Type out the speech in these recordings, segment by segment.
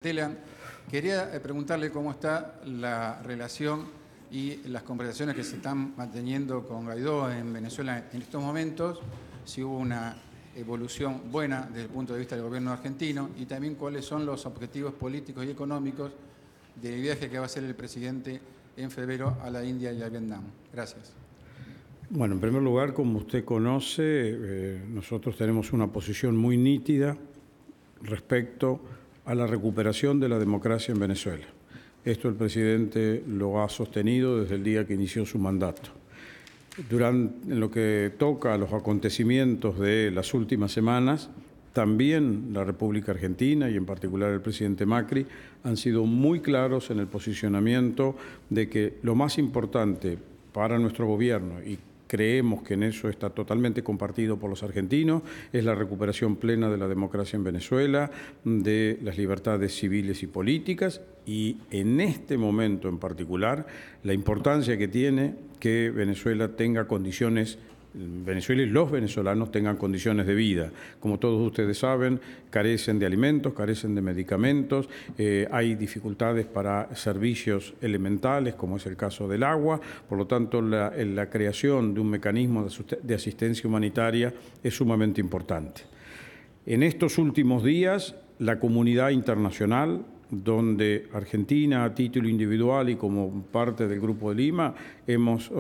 Tela, quería preguntarle cómo está la relación y las conversaciones que se están manteniendo con Guaidó en Venezuela en estos momentos, si hubo una evolución buena desde el punto de vista del gobierno argentino y también cuáles son los objetivos políticos y económicos del viaje que va a hacer el presidente en febrero a la India y a Vietnam. Gracias. Bueno, en primer lugar, como usted conoce, nosotros tenemos una posición muy nítida respecto a la recuperación de la democracia en Venezuela. Esto el presidente lo ha sostenido desde el día que inició su mandato. En lo que toca a los acontecimientos de las últimas semanas, también la República Argentina y en particular el presidente Macri han sido muy claros en el posicionamiento de que lo más importante para nuestro gobierno, y creemos que en eso está totalmente compartido por los argentinos, es la recuperación plena de la democracia en Venezuela, de las libertades civiles y políticas, y en este momento en particular, la importancia que tiene que Venezuela tenga condiciones, Venezuela y los venezolanos tengan condiciones de vida. Como todos ustedes saben, carecen de alimentos, carecen de medicamentos, hay dificultades para servicios elementales, como es el caso del agua. Por lo tanto, la creación de un mecanismo de asistencia humanitaria es sumamente importante. En estos últimos días, la comunidad internacional, donde Argentina a título individual y como parte del Grupo de Lima hemos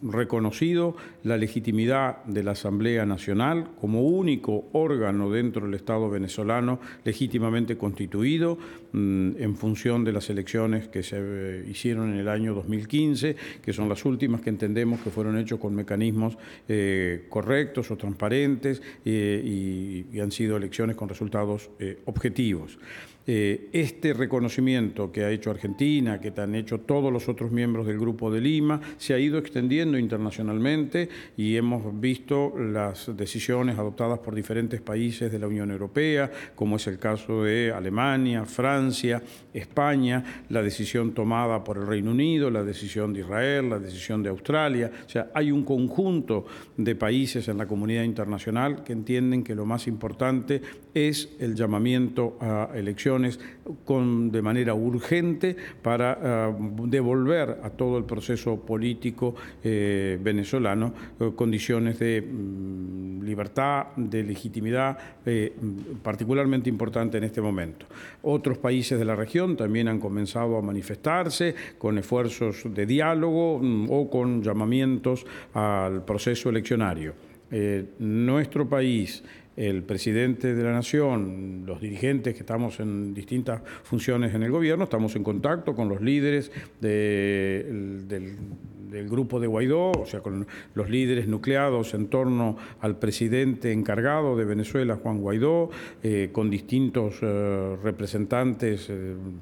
reconocido la legitimidad de la Asamblea Nacional como único órgano dentro del Estado venezolano legítimamente constituido en función de las elecciones que se hicieron en el año 2015, que son las últimas que entendemos que fueron hechos con mecanismos correctos o transparentes y han sido elecciones con resultados objetivos. Este reconocimiento que ha hecho Argentina, que han hecho todos los otros miembros del Grupo de Lima, se ha ido extendiendo internacionalmente y hemos visto las decisiones adoptadas por diferentes países de la Unión Europea, como es el caso de Alemania, Francia, España, la decisión tomada por el Reino Unido, la decisión de Israel, la decisión de Australia. O sea, hay un conjunto de países en la comunidad internacional que entienden que lo más importante es el llamamiento a elecciones de manera urgente para devolver a todo el proceso político venezolano condiciones de libertad, de legitimidad, particularmente importante en este momento. Otros países de la región también han comenzado a manifestarse con esfuerzos de diálogo o con llamamientos al proceso eleccionario. Nuestro país, el presidente de la Nación, los dirigentes que estamos en distintas funciones en el gobierno, estamos en contacto con los líderes del grupo de Guaidó, o sea, con los líderes nucleados en torno al presidente encargado de Venezuela, Juan Guaidó, con distintos representantes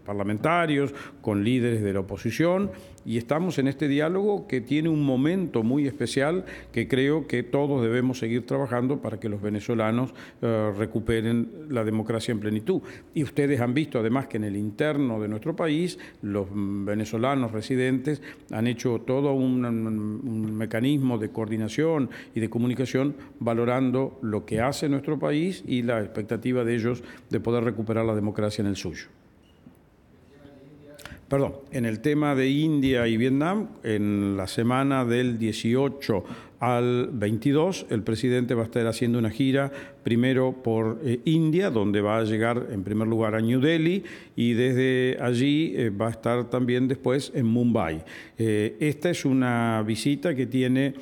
parlamentarios, con líderes de la oposición, y estamos en este diálogo que tiene un momento muy especial que creo que todos debemos seguir trabajando para que los venezolanos recuperen la democracia en plenitud. Y ustedes han visto además que en el interno de nuestro país los venezolanos residentes han hecho todo un mecanismo de coordinación y de comunicación valorando lo que hace nuestro país y la expectativa de ellos de poder recuperar la democracia en el suyo. Perdón, en el tema de India y Vietnam, en la semana del 18 al 22, el presidente va a estar haciendo una gira primero por India, donde va a llegar en primer lugar a New Delhi y desde allí va a estar también después en Mumbai. Esta es una visita que tiene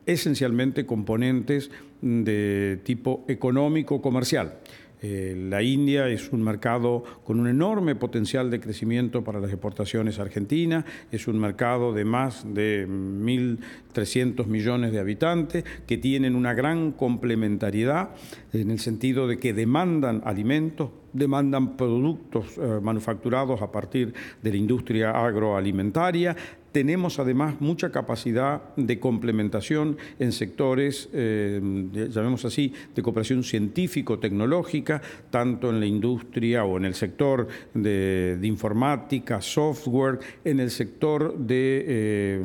esencialmente componentes de tipo económico-comercial. La India es un mercado con un enorme potencial de crecimiento para las exportaciones argentinas, es un mercado de más de 1.300 millones de habitantes que tienen una gran complementariedad en el sentido de que demandan alimentos, demandan productos manufacturados a partir de la industria agroalimentaria. Tenemos además mucha capacidad de complementación en sectores, llamemos así, de cooperación científico-tecnológica, tanto en la industria o en el sector de informática, software, en el sector de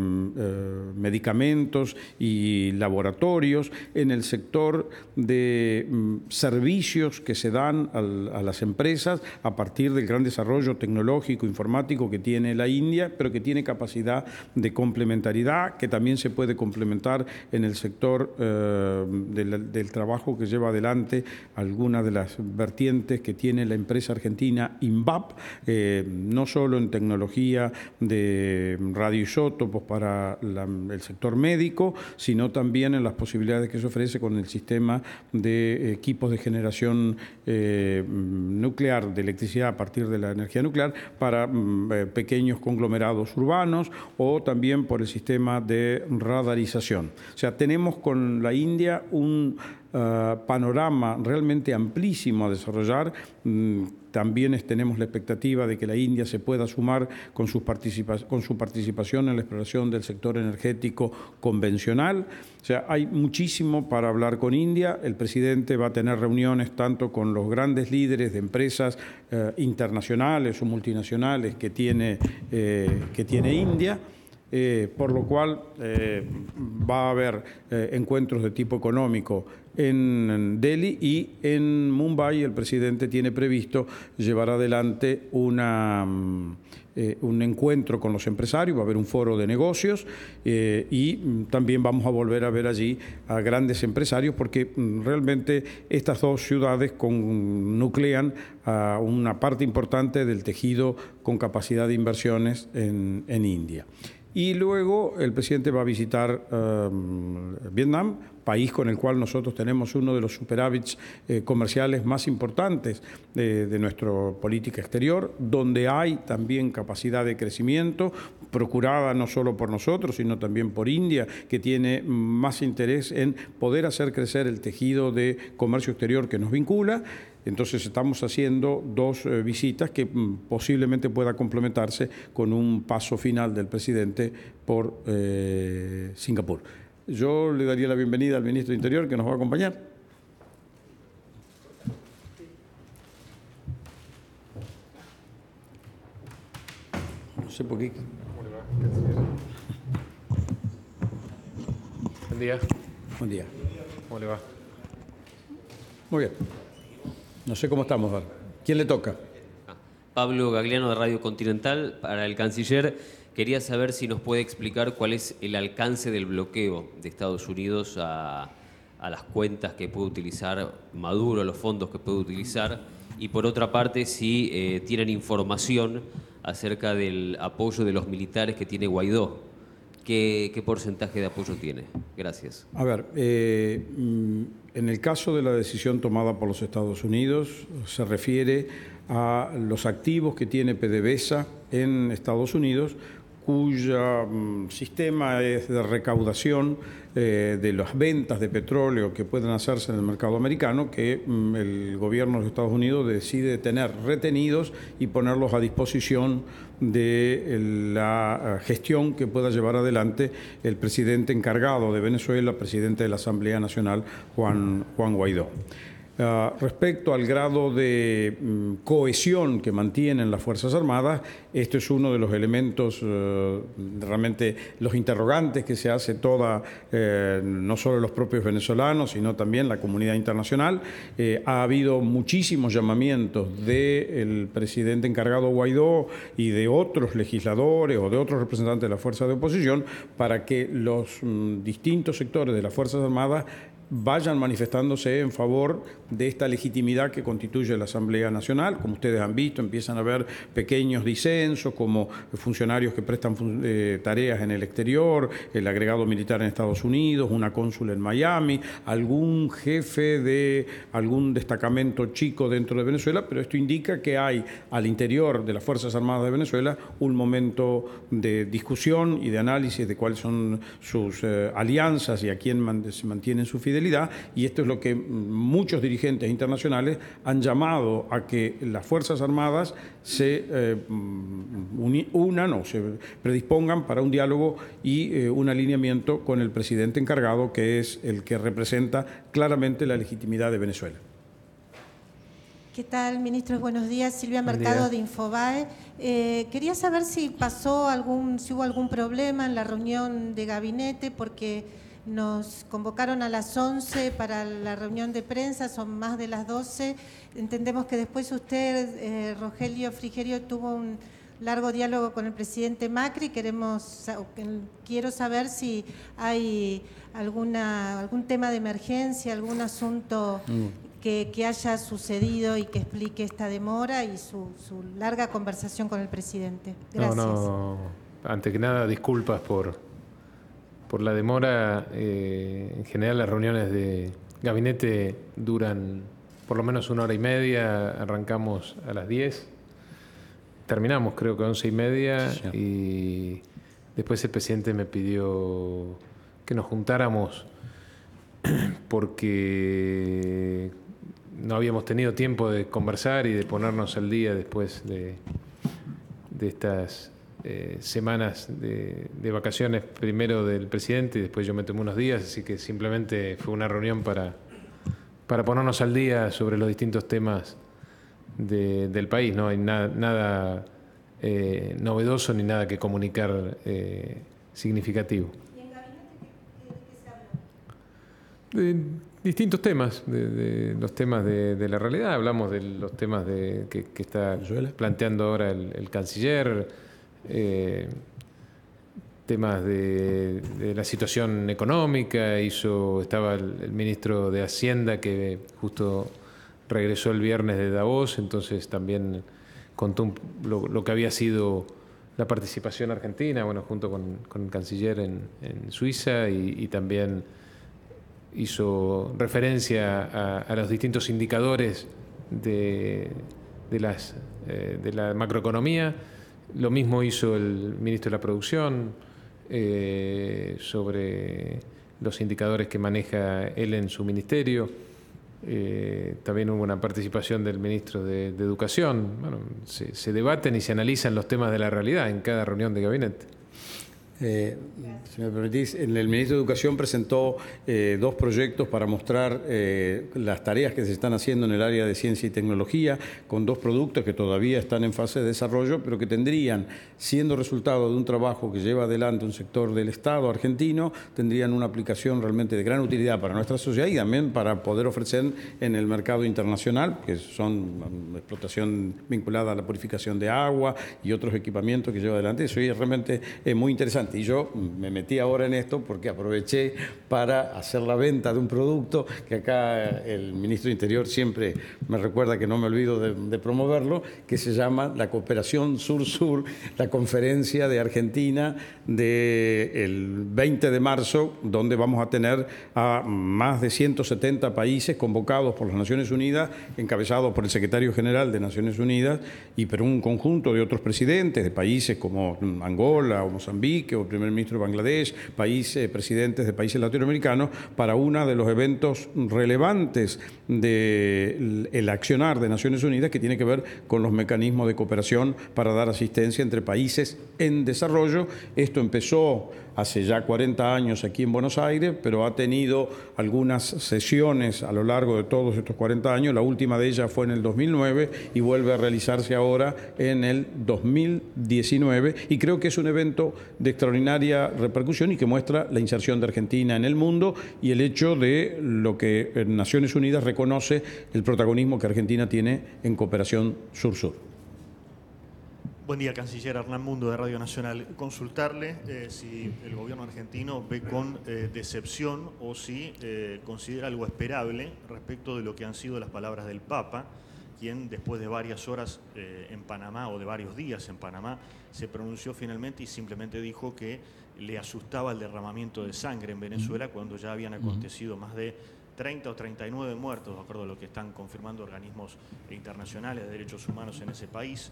medicamentos y laboratorios, en el sector de servicios que se dan a la las empresas a partir del gran desarrollo tecnológico, informático que tiene la India, pero que tiene capacidad de complementariedad, que también se puede complementar en el sector del trabajo que lleva adelante algunas de las vertientes que tiene la empresa argentina INVAP, no solo en tecnología de radioisótopos para el sector médico, sino también en las posibilidades que se ofrece con el sistema de equipos de generación nuclear, de electricidad a partir de la energía nuclear, para pequeños conglomerados urbanos, o también por el sistema de radarización. O sea, tenemos con la India un panorama realmente amplísimo a desarrollar. También tenemos la expectativa de que la India se pueda sumar con su participación en la exploración del sector energético convencional. O sea, hay muchísimo para hablar con India. El presidente va a tener reuniones tanto con los grandes líderes de empresas internacionales o multinacionales que tiene India. Por lo cual va a haber encuentros de tipo económico en Delhi, y en Mumbai el presidente tiene previsto llevar adelante un encuentro con los empresarios, va a haber un foro de negocios y también vamos a volver a ver allí a grandes empresarios, porque realmente estas dos ciudades nuclean a una parte importante del tejido con capacidad de inversiones en India. Y luego el presidente va a visitar Vietnam, país con el cual nosotros tenemos uno de los superávits comerciales más importantes de nuestra política exterior, donde hay también capacidad de crecimiento, procurada no solo por nosotros, sino también por India, que tiene más interés en poder hacer crecer el tejido de comercio exterior que nos vincula. Entonces estamos haciendo dos visitas que posiblemente pueda complementarse con un paso final del presidente por Singapur. Yo le daría la bienvenida al ministro de Interior, que nos va a acompañar. No sé por qué. Buen día. Buen día. ¿Cómo le va? Muy bien. No sé cómo estamos, Val. ¿Quién le toca? Pablo Gagliano, de Radio Continental. Para el canciller, quería saber si nos puede explicar cuál es el alcance del bloqueo de Estados Unidos a las cuentas que puede utilizar Maduro, los fondos que puede utilizar, y por otra parte, si tienen información acerca del apoyo de los militares que tiene Guaidó. ¿Qué porcentaje de apoyo tiene? Gracias. A ver, en el caso de la decisión tomada por los Estados Unidos, se refiere a los activos que tiene PDVSA en Estados Unidos, cuyo sistema es de recaudación de las ventas de petróleo que pueden hacerse en el mercado americano, que el gobierno de los Estados Unidos decide tener retenidos y ponerlos a disposición de la gestión que pueda llevar adelante el presidente encargado de Venezuela, presidente de la Asamblea Nacional, Juan Guaidó. Respecto al grado de cohesión que mantienen las Fuerzas Armadas, esto es uno de los elementos, realmente los interrogantes que se hace no solo los propios venezolanos, sino también la comunidad internacional. Ha habido muchísimos llamamientos del presidente encargado Guaidó y de otros legisladores o de otros representantes de las fuerzas de oposición para que los distintos sectores de las Fuerzas Armadas vayan manifestándose en favor de esta legitimidad que constituye la Asamblea Nacional. Como ustedes han visto, empiezan a haber pequeños disensos, como funcionarios que prestan tareas en el exterior, el agregado militar en Estados Unidos, una cónsula en Miami, algún jefe de algún destacamento chico dentro de Venezuela, pero esto indica que hay al interior de las Fuerzas Armadas de Venezuela un momento de discusión y de análisis de cuáles son sus alianzas y a quién se mantienen su fidelidad, y esto es lo que muchos dirigentes internacionales han llamado a que las Fuerzas Armadas se unan o se predispongan para un diálogo y un alineamiento con el presidente encargado, que es el que representa claramente la legitimidad de Venezuela. ¿Qué tal, ministros? Buenos días. Silvia Mercado, de Infobae. Quería saber si hubo algún problema en la reunión de gabinete, porque Nos convocaron a las 11 para la reunión de prensa, son más de las 12. Entendemos que después usted, Rogelio Frigerio, tuvo un largo diálogo con el presidente Macri. Quiero saber si hay algún tema de emergencia, algún asunto que haya sucedido y que explique esta demora y su larga conversación con el presidente. Gracias. No, antes que nada, disculpas por la demora. En general, las reuniones de gabinete duran por lo menos 1 hora y media. Arrancamos a las 10. Terminamos creo que 11:30, sí. Y después el presidente me pidió que nos juntáramos porque no habíamos tenido tiempo de conversar y de ponernos al día después de estas semanas de vacaciones, primero del presidente y después yo me tomé unos días, así que simplemente fue una reunión para ponernos al día sobre los distintos temas del país. No hay nada novedoso ni nada que comunicar significativo. ¿Y en gabinete de qué se habló? Distintos temas, de los temas de la realidad. Hablamos de los temas que está planteando ahora el canciller, temas de la situación económica. Estaba el ministro de Hacienda que justo regresó el viernes de Davos, entonces también contó lo que había sido la participación argentina, bueno, junto con el canciller en Suiza, y también hizo referencia a los distintos indicadores de la macroeconomía. Lo mismo hizo el ministro de la Producción sobre los indicadores que maneja él en su ministerio. También hubo una participación del ministro de Educación. Bueno, se debaten y se analizan los temas de la realidad en cada reunión de gabinete. Si me permitís, el ministro de Educación presentó 2 proyectos para mostrar las tareas que se están haciendo en el área de ciencia y tecnología, con 2 productos que todavía están en fase de desarrollo, pero que tendrían, siendo resultado de un trabajo que lleva adelante un sector del Estado argentino, tendrían una aplicación realmente de gran utilidad para nuestra sociedad y también para poder ofrecer en el mercado internacional, que son explotación vinculada a la purificación de agua y otros equipamientos que lleva adelante. Eso es realmente muy interesante. Y yo me metí ahora en esto porque aproveché para hacer la venta de un producto que acá el ministro de Interior siempre me recuerda que no me olvido de promoverlo, que se llama la Cooperación Sur-Sur, la conferencia de Argentina del 20 de marzo, donde vamos a tener a más de 170 países convocados por las Naciones Unidas, encabezados por el secretario general de Naciones Unidas y por un conjunto de otros presidentes de países como Angola o Mozambique, o el primer ministro de Bangladesh, presidentes de países latinoamericanos, para uno de los eventos relevantes del accionar de Naciones Unidas, que tiene que ver con los mecanismos de cooperación para dar asistencia entre países en desarrollo. Esto empezó hace ya 40 años aquí en Buenos Aires, pero ha tenido algunas sesiones a lo largo de todos estos 40 años. La última de ellas fue en el 2009 y vuelve a realizarse ahora en el 2019, y creo que es un evento de extraordinaria repercusión y que muestra la inserción de Argentina en el mundo y el hecho de lo que Naciones Unidas reconoce el protagonismo que Argentina tiene en cooperación sur-sur. Buen día, canciller. Hernán Mundo, de Radio Nacional. Consultarle si el gobierno argentino ve con decepción o si considera algo esperable respecto de lo que han sido las palabras del Papa, quien después de varias horas en Panamá, o de varios días en Panamá, se pronunció finalmente y simplemente dijo que le asustaba el derramamiento de sangre en Venezuela cuando ya habían acontecido más de 30 o 39 muertos, de acuerdo a lo que están confirmando organismos internacionales de derechos humanos en ese país.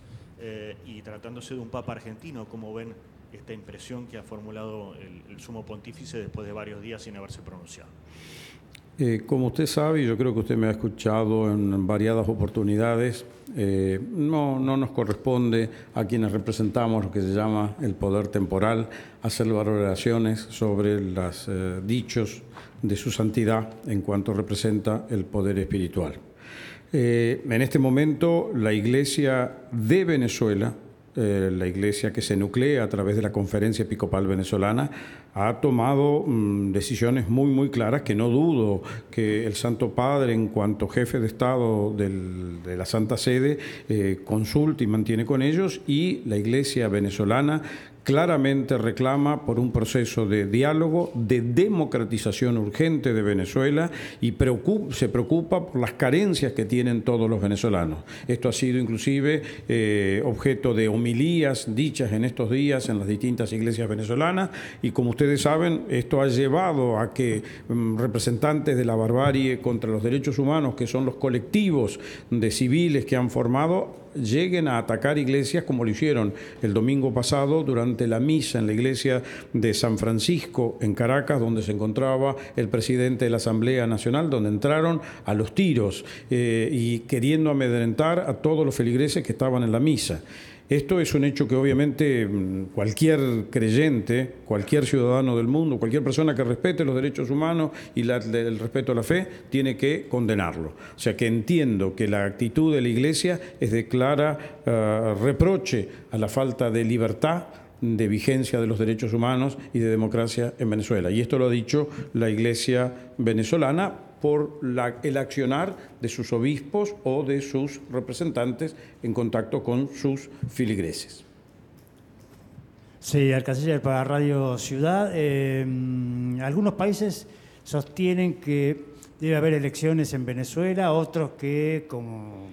Y tratándose de un Papa argentino, ¿cómo ven esta impresión que ha formulado el sumo pontífice después de varios días sin haberse pronunciado? Como usted sabe, y yo creo que usted me ha escuchado en variadas oportunidades, no nos corresponde a quienes representamos lo que se llama el poder temporal hacer valoraciones sobre los dichos de su santidad en cuanto representa el poder espiritual. En este momento, la Iglesia de Venezuela la Iglesia que se nuclea a través de la Conferencia Episcopal Venezolana, ha tomado decisiones muy claras que no dudo que el Santo Padre, en cuanto jefe de Estado de la Santa Sede, consulta y mantiene con ellos, y la Iglesia venezolana claramente reclama por un proceso de diálogo, de democratización urgente de Venezuela, y se preocupa por las carencias que tienen todos los venezolanos. Esto ha sido inclusive objeto de homilías dichas en estos días en las distintas iglesias venezolanas, y como ustedes saben, esto ha llevado a que representantes de la barbarie contra los derechos humanos, que son los colectivos de civiles que han formado, lleguen a atacar iglesias, como lo hicieron el domingo pasado durante la misa en la iglesia de San Francisco en Caracas, donde se encontraba el presidente de la Asamblea Nacional, donde entraron a los tiros y queriendo amedrentar a todos los feligreses que estaban en la misa. Esto es un hecho que obviamente cualquier creyente, cualquier ciudadano del mundo, cualquier persona que respete los derechos humanos y el respeto a la fe, tiene que condenarlo. O sea que entiendo que la actitud de la Iglesia es de clara reproche a la falta de libertad, de vigencia de los derechos humanos y de democracia en Venezuela. Y esto lo ha dicho la Iglesia venezolana por el accionar de sus obispos o de sus representantes en contacto con sus filigreses. Sí, al canciller para Radio Ciudad. Algunos países sostienen que debe haber elecciones en Venezuela, otros que, como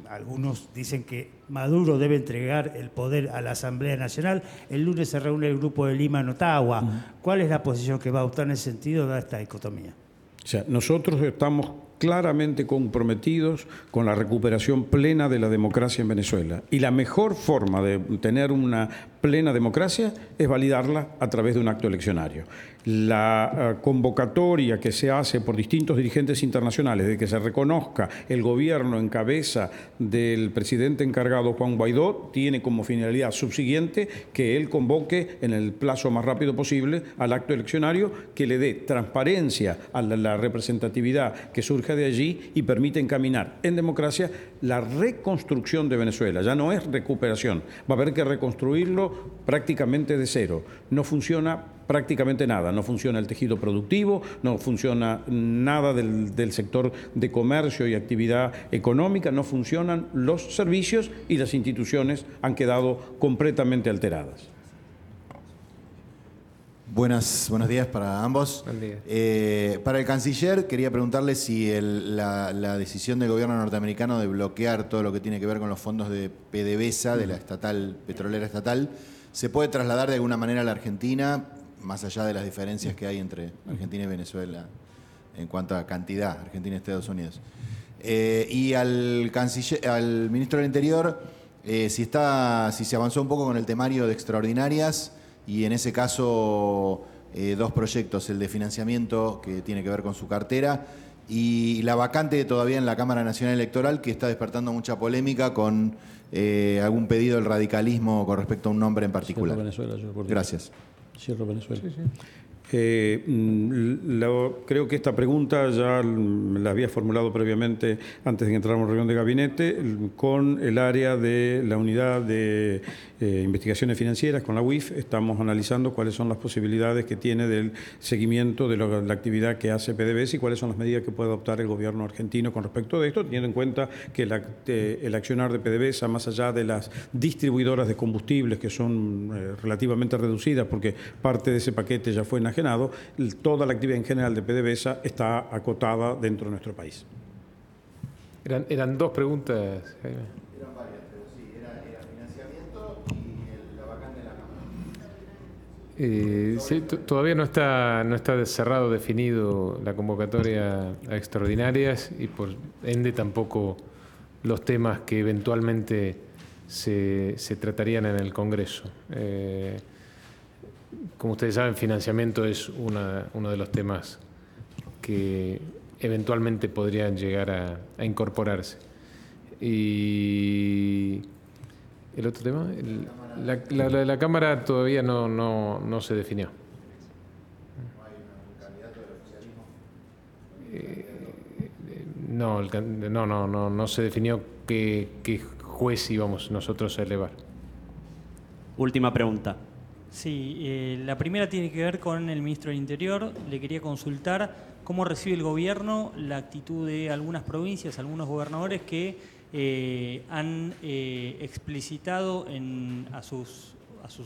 algunos dicen que Maduro debe entregar el poder a la Asamblea Nacional. El lunes se reúne el grupo de Lima en Ottawa. ¿Cuál es la posición que va a adoptar en ese sentido, dada esta dicotomía? O sea, nosotros estamos claramente comprometidos con la recuperación plena de la democracia en Venezuela. Y la mejor forma de tener una plena democracia es validarla a través de un acto eleccionario. La convocatoria que se hace por distintos dirigentes internacionales de que se reconozca el gobierno en cabeza del presidente encargado Juan Guaidó tiene como finalidad subsiguiente que él convoque en el plazo más rápido posible al acto eleccionario, que le dé transparencia a la representatividad que surge de allí y permite encaminar en democracia la reconstrucción de Venezuela. Ya no es recuperación, va a haber que reconstruirlo prácticamente de cero. No funciona prácticamente nada, no funciona el tejido productivo, no funciona nada del sector de comercio y actividad económica, no funcionan los servicios y las instituciones han quedado completamente alteradas. Buenos días para ambos. Buen día. Para el canciller, quería preguntarle si la decisión del gobierno norteamericano de bloquear todo lo que tiene que ver con los fondos de PDVSA, de la estatal, petrolera estatal, se puede trasladar de alguna manera a la Argentina, más allá de las diferencias que hay entre Argentina y Venezuela en cuanto a cantidad, Argentina y Estados Unidos. Y al ministro del Interior, si se avanzó un poco con el temario de extraordinarias, y en ese caso dos proyectos, el de financiamiento que tiene que ver con su cartera y la vacante todavía en la Cámara Nacional Electoral, que está despertando mucha polémica con algún pedido del radicalismo con respecto a un nombre en particular. Gracias. Cierro Venezuela. Sí. Creo que esta pregunta ya la había formulado previamente antes de que entráramos en reunión de gabinete con el área de la unidad de investigaciones financieras, con la UIF. Estamos analizando cuáles son las posibilidades que tiene del seguimiento de la actividad que hace PDVSA y cuáles son las medidas que puede adoptar el gobierno argentino con respecto de esto, teniendo en cuenta que el accionar de PDVSA, más allá de las distribuidoras de combustibles que son relativamente reducidas porque parte de ese paquete ya fue enajenado, toda la actividad en general de PDVSA está acotada dentro de nuestro país. Eran dos preguntas, Jaime. Eran varias, pero sí, era financiamiento y la vacante en la Cámara. Sí, todavía no está cerrado, definido la convocatoria a extraordinarias y por ende tampoco los temas que eventualmente se tratarían en el Congreso. Como ustedes saben, financiamiento es uno de los temas que eventualmente podrían llegar a incorporarse. Y el otro tema, la Cámara todavía no se definió. ¿No hay un candidato del oficialismo? No se definió qué juez íbamos nosotros a elevar. última pregunta. Sí, la primera tiene que ver con el ministro del Interior. Le quería consultar cómo recibe el gobierno la actitud de algunas provincias, algunos gobernadores que han explicitado a sus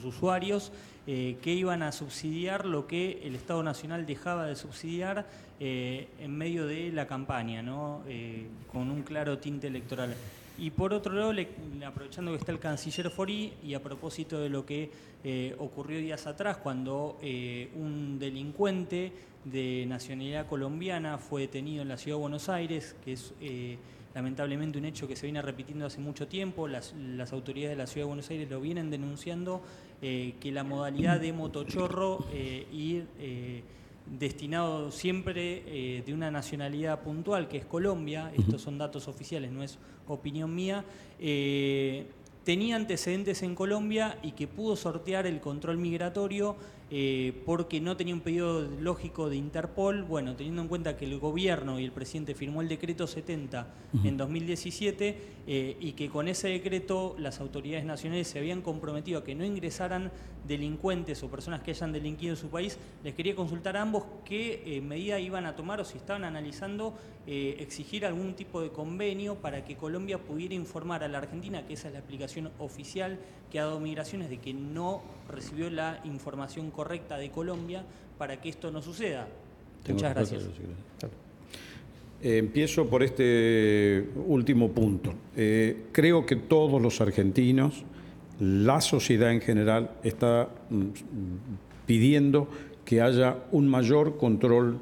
usuarios que iban a subsidiar lo que el Estado Nacional dejaba de subsidiar en medio de la campaña, ¿no? Con un claro tinte electoral. Y por otro lado, aprovechando que está el canciller Fori, y a propósito de lo que ocurrió días atrás, cuando un delincuente de nacionalidad colombiana fue detenido en la Ciudad de Buenos Aires, que es lamentablemente un hecho que se viene repitiendo hace mucho tiempo, las autoridades de la Ciudad de Buenos Aires lo vienen denunciando, que la modalidad de motochorro ir destinado siempre de una nacionalidad puntual, que es Colombia, estos son datos oficiales, no es opinión mía, tenía antecedentes en Colombia y que pudo sortear el control migratorio porque no tenía un pedido lógico de Interpol. Bueno, teniendo en cuenta que el gobierno y el presidente firmó el decreto 70 en 2017 y que con ese decreto las autoridades nacionales se habían comprometido a que no ingresaran delincuentes o personas que hayan delinquido en su país, les quería consultar a ambos qué medida iban a tomar o si estaban analizando exigir algún tipo de convenio para que Colombia pudiera informar a la Argentina, que esa es la explicación oficial que ha dado Migraciones, de que no recibió la información correcta de Colombia para que esto no suceda. Muchas gracias. Empiezo por este último punto. Creo que todos los argentinos, la sociedad en general, está pidiendo que haya un mayor control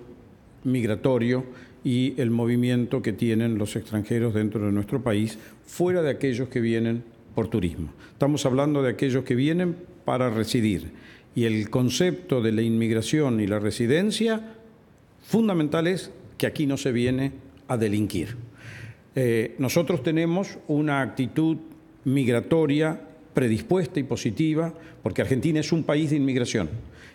migratorio y el movimiento que tienen los extranjeros dentro de nuestro país, fuera de aquellos que vienen por turismo. Estamos hablando de aquellos que vienen para residir. Y el concepto de la inmigración y la residencia fundamental es que aquí no se viene a delinquir. Nosotros tenemos una actitud migratoria predispuesta y positiva, porque Argentina es un país de inmigración.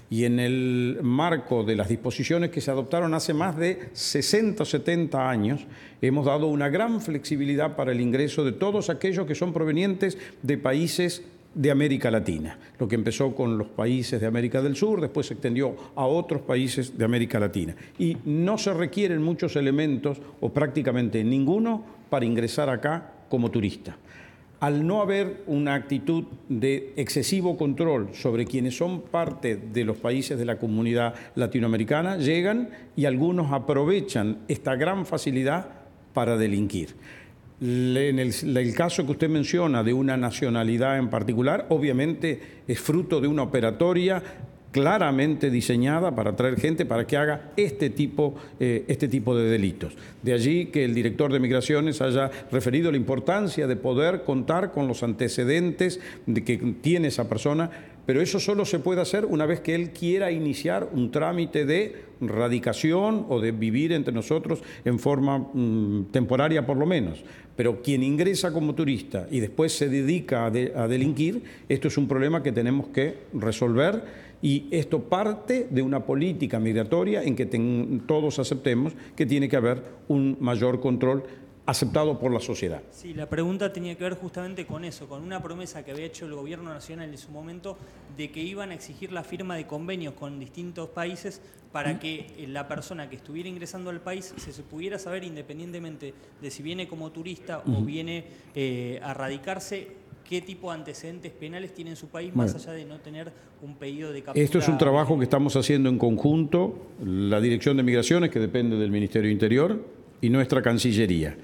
Y en el marco de las disposiciones que se adoptaron hace más de 60 o 70 años, hemos dado una gran flexibilidad para el ingreso de todos aquellos que son provenientes de países de América Latina. Lo que empezó con los países de América del Sur, después se extendió a otros países de América Latina. Y no se requieren muchos elementos, o prácticamente ninguno, para ingresar acá como turista. Al no haber una actitud de excesivo control sobre quienes son parte de los países de la comunidad latinoamericana, llegan y algunos aprovechan esta gran facilidad para delinquir. En el caso que usted menciona de una nacionalidad en particular, obviamente es fruto de una operatoria claramente diseñada para atraer gente para que haga este tipo de delitos. De allí que el director de Migraciones haya referido la importancia de poder contar con los antecedentes de que tiene esa persona, pero eso solo se puede hacer una vez que él quiera iniciar un trámite de radicación o de vivir entre nosotros en forma temporaria por lo menos. Pero quien ingresa como turista y después se dedica a delinquir, esto es un problema que tenemos que resolver. Y esto parte de una política migratoria en que todos aceptemos que tiene que haber un mayor control aceptado por la sociedad. Sí, la pregunta tenía que ver justamente con eso, con una promesa que había hecho el gobierno nacional en su momento de que iban a exigir la firma de convenios con distintos países para que la persona que estuviera ingresando al país se pudiera saber, independientemente de si viene como turista o viene a radicarse, qué tipo de antecedentes penales tiene en su país, más allá de no tener un pedido de captura. Esto es un trabajo que estamos haciendo en conjunto, la Dirección de Migraciones, que depende del Ministerio de Interior, y nuestra Cancillería.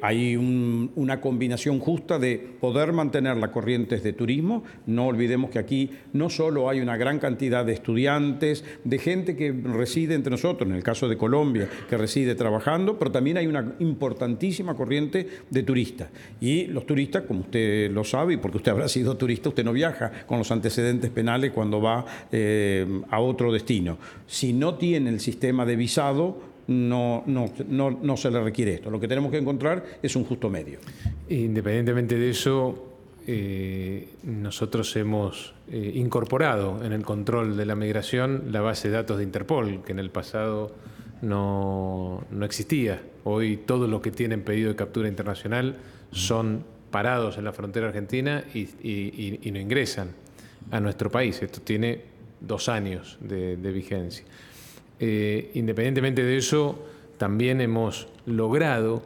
Hay una combinación justa de poder mantener las corrientes de turismo. No olvidemos que aquí no solo hay una gran cantidad de estudiantes, de gente que reside entre nosotros, en el caso de Colombia, que reside trabajando, pero también hay una importantísima corriente de turistas. Y los turistas, como usted lo sabe, y porque usted habrá sido turista, usted no viaja con los antecedentes penales cuando va a otro destino. Si no tiene el sistema de visado, no se le requiere esto. Lo que tenemos que encontrar es un justo medio. Independientemente de eso, nosotros hemos incorporado en el control de la migración la base de datos de Interpol, que en el pasado no existía. Hoy todos los que tienen pedido de captura internacional son parados en la frontera argentina y no ingresan a nuestro país. Esto tiene 2 años de vigencia. Independientemente de eso, también hemos logrado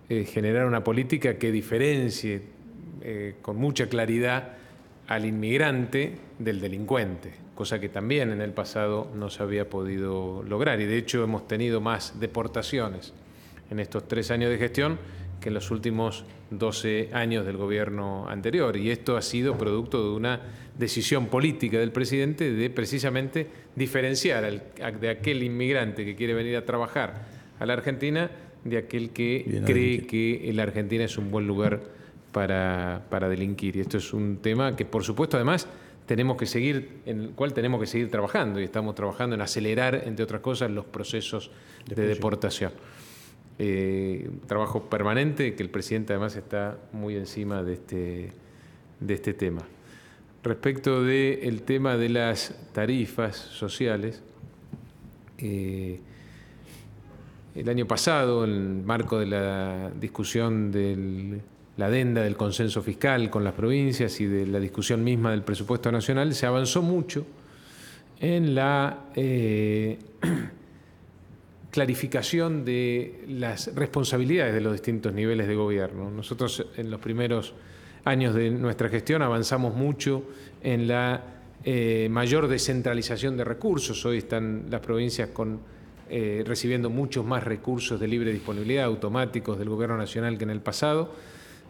generar una política que diferencie con mucha claridad al inmigrante del delincuente, cosa que también en el pasado no se había podido lograr. Y de hecho hemos tenido más deportaciones en estos 3 años de gestión que en los últimos 12 años del gobierno anterior. Y esto ha sido producto de una decisión política del presidente de precisamente diferenciar de aquel inmigrante que quiere venir a trabajar a la Argentina de aquel que cree que la Argentina es un buen lugar para delinquir. Y esto es un tema que, por supuesto, además, en el cual tenemos que seguir trabajando, y estamos trabajando en acelerar, entre otras cosas, los procesos de deportación. Un trabajo permanente que el presidente además está muy encima de este tema. Respecto del tema de las tarifas sociales, el año pasado, en el marco de la discusión de la adenda del consenso fiscal con las provincias y de la discusión misma del presupuesto nacional, se avanzó mucho en la clarificación de las responsabilidades de los distintos niveles de gobierno. Nosotros en los primeros años de nuestra gestión avanzamos mucho en la mayor descentralización de recursos. Hoy están las provincias recibiendo muchos más recursos de libre disponibilidad automáticos del Gobierno Nacional que en el pasado.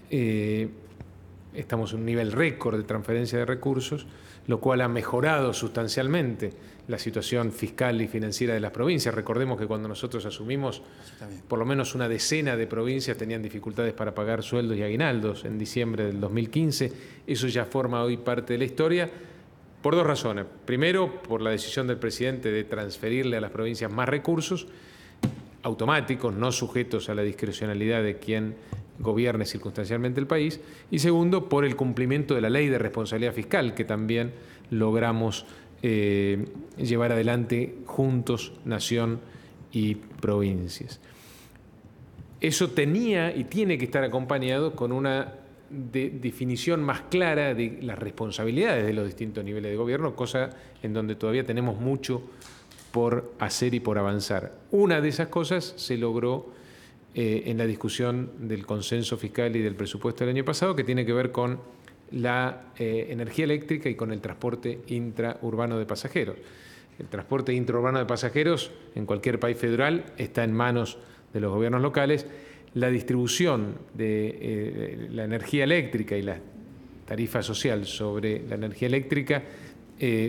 Estamos en un nivel récord de transferencia de recursos, lo cual ha mejorado sustancialmente la situación fiscal y financiera de las provincias. Recordemos que cuando nosotros asumimos, por lo menos una decena de provincias tenían dificultades para pagar sueldos y aguinaldos en diciembre del 2015. Eso ya forma hoy parte de la historia por 2 razones. Primero, por la decisión del presidente de transferirle a las provincias más recursos automáticos, no sujetos a la discrecionalidad de quien gobierne circunstancialmente el país. Y segundo, por el cumplimiento de la ley de responsabilidad fiscal, que también logramos llevar adelante juntos, nación y provincias. Eso tenía y tiene que estar acompañado con una definición más clara de las responsabilidades de los distintos niveles de gobierno, cosa en donde todavía tenemos mucho por hacer y por avanzar. Una de esas cosas se logró en la discusión del consenso fiscal y del presupuesto del año pasado, que tiene que ver con la energía eléctrica y con el transporte intraurbano de pasajeros. El transporte intraurbano de pasajeros en cualquier país federal está en manos de los gobiernos locales. La distribución de la energía eléctrica y la tarifa social sobre la energía eléctrica,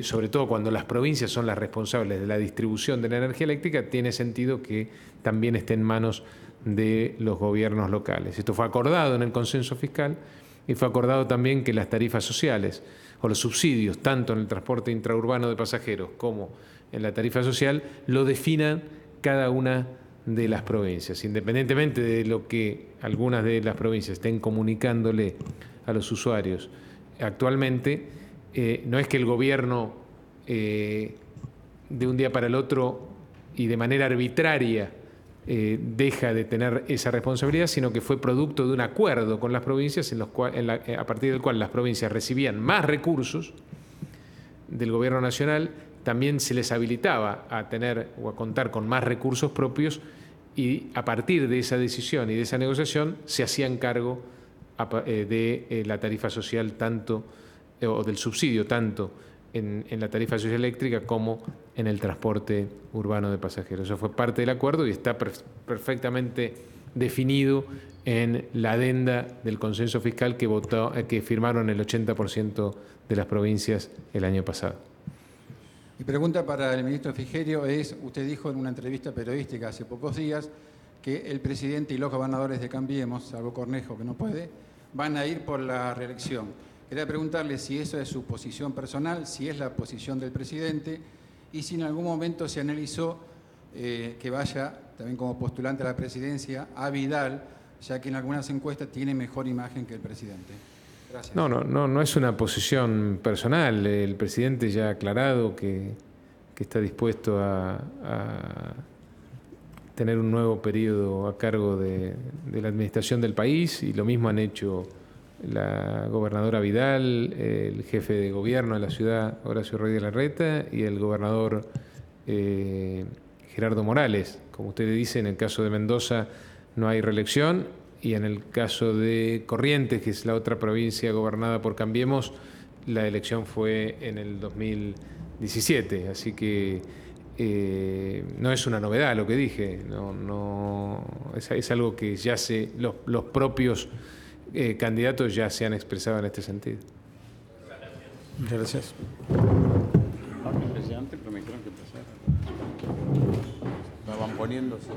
sobre todo cuando las provincias son las responsables de la distribución de la energía eléctrica, tiene sentido que también esté en manos de los gobiernos locales. Esto fue acordado en el consenso fiscal y fue acordado también que las tarifas sociales o los subsidios, tanto en el transporte intraurbano de pasajeros como en la tarifa social, lo definan cada una de las provincias, independientemente de lo que algunas de las provincias estén comunicándole a los usuarios. Actualmente no es que el gobierno de un día para el otro y de manera arbitraria deja de tener esa responsabilidad, sino que fue producto de un acuerdo con las provincias a partir del cual las provincias recibían más recursos del gobierno nacional, también se les habilitaba a tener o a contar con más recursos propios, y a partir de esa decisión y de esa negociación se hacían cargo de la tarifa social o del subsidio tanto en la tarifa social eléctrica como en el transporte urbano de pasajeros. Eso fue parte del acuerdo y está perfectamente definido en la adenda del consenso fiscal que firmaron el 80% de las provincias el año pasado. Mi pregunta para el ministro Frigerio es, usted dijo en una entrevista periodística hace pocos días que el presidente y los gobernadores de Cambiemos, salvo Cornejo que no puede, van a ir por la reelección. Quería preguntarle si eso es su posición personal, si es la posición del presidente y si en algún momento se analizó que vaya también como postulante a la presidencia a Vidal, ya que en algunas encuestas tiene mejor imagen que el presidente. Gracias. No es una posición personal. El presidente ya ha aclarado que está dispuesto a tener un nuevo periodo a cargo de la administración del país, y lo mismo han hecho la gobernadora Vidal, el jefe de gobierno de la ciudad, Horacio Rodríguez Larreta, y el gobernador Gerardo Morales. Como ustedes dicen, en el caso de Mendoza no hay reelección, y en el caso de Corrientes, que es la otra provincia gobernada por Cambiemos, la elección fue en el 2017. Así que no es una novedad lo que dije, es algo que ya los propios candidatos ya se han expresado en este sentido. Muchas gracias. Presidente, pero me dijeron que empezara. Estaban poniéndose.